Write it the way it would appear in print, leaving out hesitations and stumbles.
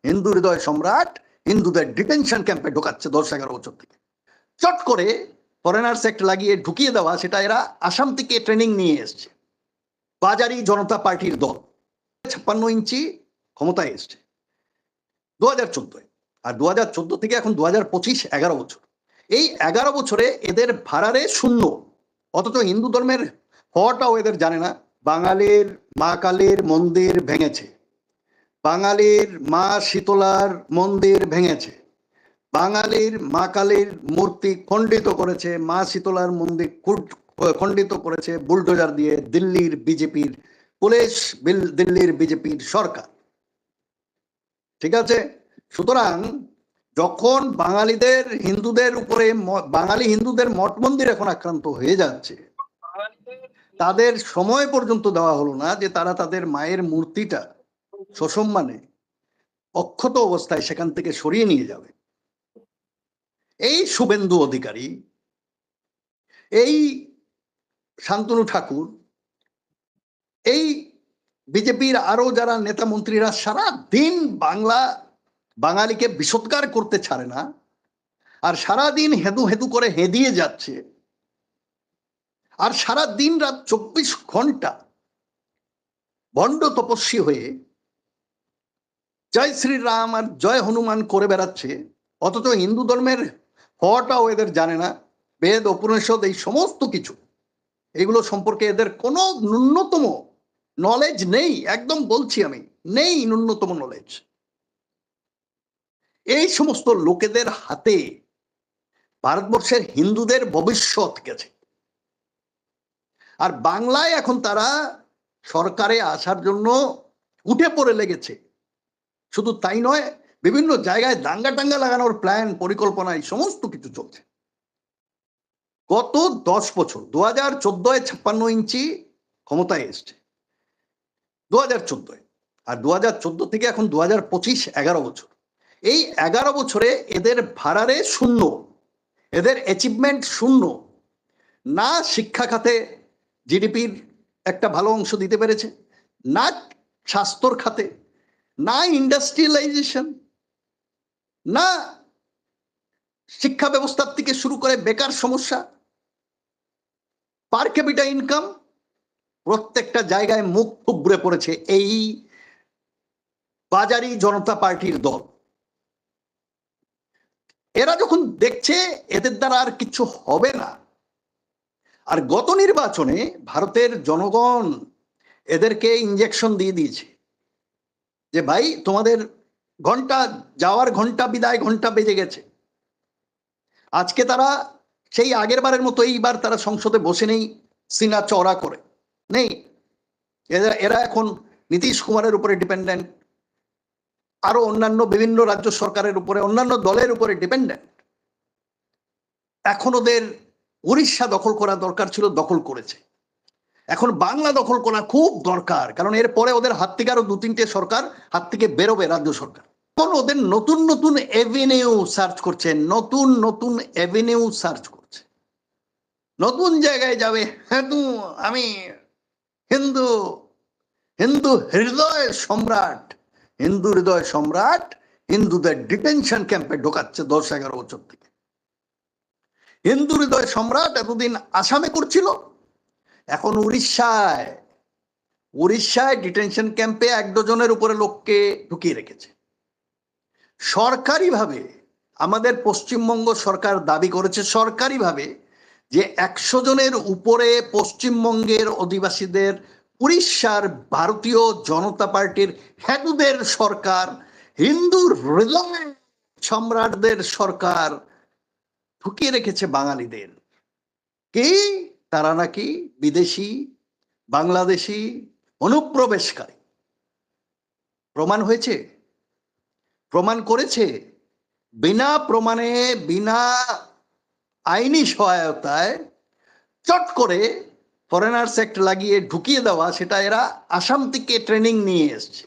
হিন্দু হৃদয় সম্রাট হিন্দুদের ডিটেনশন ক্যাম্পে ঢোকাচ্ছে 10-11 বছর থেকে। চট করে ফরেনার্স অ্যাক্ট লাগিয়ে ঢুকিয়ে দেওয়া, সেটা এরা আসাম থেকে ট্রেনিং নিয়ে এসছে। বাজারি জনতা পার্টির দল 56 ইঞ্চি ক্ষমতায় এসছে 2014, আর 2014 থেকে এখন 2025, 11 বছর। এই 11 বছরে এদের ভাড়ারে শূন্য, অথচ হিন্দু ধর্মের হওয়াটাও এদের জানে না। বাঙালির মা কালীর মন্দির ভেঙেছে, বাঙালির মা শীতলার মন্দির ভেঙেছে, বাঙালির মা কালীর মূর্তি খণ্ডিত করেছে, মা শীতলার মন্দির খণ্ডিত করেছে বুলডোজার দিয়ে দিল্লির বিজেপির পুলিশ, দিল্লির বিজেপির সরকার। ঠিক আছে, সুতরাং যখন বাঙালিদের হিন্দুদের উপরে, বাঙালি হিন্দুদের মঠ মন্দির এখন আক্রান্ত হয়ে যাচ্ছে, তাদের সময় পর্যন্ত দেওয়া হলো না যে তারা তাদের মায়ের মূর্তিটা সসম্মানে অক্ষত অবস্থায় সেখান থেকে সরিয়ে নিয়ে যাবে। এই শুভেন্দু অধিকারী, এই শান্তনু ঠাকুর, এই বিজেপির আরো যারা নেতা মন্ত্রীরা সারা দিন বাঙালিকে বিষোৎকার করতে ছাড়ে না, আর সারা দিন হেদু হেদু করে হেদিয়ে যাচ্ছে, আর সারা দিন রাত 24 ঘন্টা ভণ্ড তপস্বী হয়ে জয় শ্রীরাম আর জয় হনুমান করে বেড়াচ্ছে, অথচ হিন্দু ধর্মের হওয়াটাও এদের জানে না। বেদ, উপনিষদ, এই সমস্ত কিছু, এগুলো সম্পর্কে এদের কোনো ন্যূনতম নলেজ নেই। একদম বলছি আমি, নেই ন্যূনতম নলেজ। এই সমস্ত লোকেদের হাতে ভারতবর্ষের হিন্দুদের ভবিষ্যৎ গেছে। আর বাংলায় এখন তারা সরকারে আসার জন্য উঠে পড়ে লেগেছে। শুধু তাই নয়, বিভিন্ন জায়গায় দাঙ্গা টাঙ্গা লাগানোর প্ল্যান, পরিকল্পনায় সমস্ত কিছু চলছে। গত 10 বছর, 2014 56 ইঞ্চি ক্ষমতায় এসছে 2014, আর 2014 থেকে এখন 2025, 11 বছর। এই 11 বছরে এদের ভাড়ারে শূন্য, এদের অ্যাচিভমেন্ট শূন্য। না শিক্ষা খাতে জিডিপির একটা ভালো অংশ দিতে পেরেছে, না স্বাস্থ্যর খাতে, না ইন্ডাস্ট্রিয়ালাইজেশন, না শিক্ষা ব্যবস্থার থেকে শুরু করে বেকার সমস্যা, পার ক্যাপিটা ইনকাম, প্রত্যেকটা জায়গায় মুখ থুবড়ে পড়েছে এই বাজারি জনতা পার্টির দল। এরা যখন দেখছে এদের দ্বারা আর কিছু হবে না, আর গত নির্বাচনে ভারতের জনগণ এদেরকে ইঞ্জেকশন দিয়ে দিয়েছে যে ভাই তোমাদের ঘন্টা যাওয়ার ঘন্টা বিদায় ঘন্টা বেজে গেছে। আজকে তারা সেই আগের বারের মতো এইবার তারা সংসদে বসে নেই সিনা চওড়া করে নেই। এরা এখন নীতিশ কুমারের উপরে ডিপেন্ডেন্ট, আরো অন্যান্য বিভিন্ন রাজ্য সরকারের উপরে, অন্যান্য দলের উপরে ডিপেন্ডেন্ট। এখন ওদের উড়িষ্যা দখল করা দরকার ছিল, দখল করেছে। এখন বাংলা দখল করা খুব দরকার, কারণ এরপরে ওদের হাত থেকে আরো 2-3টে সরকার হাত থেকে বেরোবে, রাজ্য সরকার। এখন ওদের নতুন নতুন এভিনিউ সার্চ করছে, নতুন নতুন এভিনিউ সার্চ করছে, নতুন জায়গায় যাবে। আমি হিন্দু, হিন্দু হৃদয় সম্রাট, হিন্দু হৃদয় সম্রাট হিন্দুদের ডিটেনশন ক্যাম্পে ঢোকাচ্ছে 10-11 বছর থেকে। হিন্দু হৃদয় সম্রাট এতদিন আসামে করছিল, এখন উড়িষ্যায় ডিটেনশন ক্যাম্পে 1 ডজনের উপরে লোককে ঢুকিয়ে রেখেছে সরকারিভাবে। আমাদের পশ্চিমবঙ্গ সরকার দাবি করেছে সরকারিভাবে যে 100 জনের উপরে পশ্চিমবঙ্গের অধিবাসীদের উড়িষ্যার ভারতীয় জনতা পার্টির হিন্দুদের সরকার, হিন্দুর হৃদয় সম্রাটদের সরকার ঢুকিয়ে রেখেছে বাঙালিদের। কি তারা নাকি বিদেশি, বাংলাদেশি অনুপ্রবেশকারী। প্রমাণ হয়েছে, প্রমাণ করেছে। বিনা প্রমাণে, বিনা আইনি সহায়তায় চট করে ফরেনার্স অ্যাক্ট লাগিয়ে ঢুকিয়ে দেওয়া, সেটা এরা আসাম থেকে ট্রেনিং নিয়ে এসছে।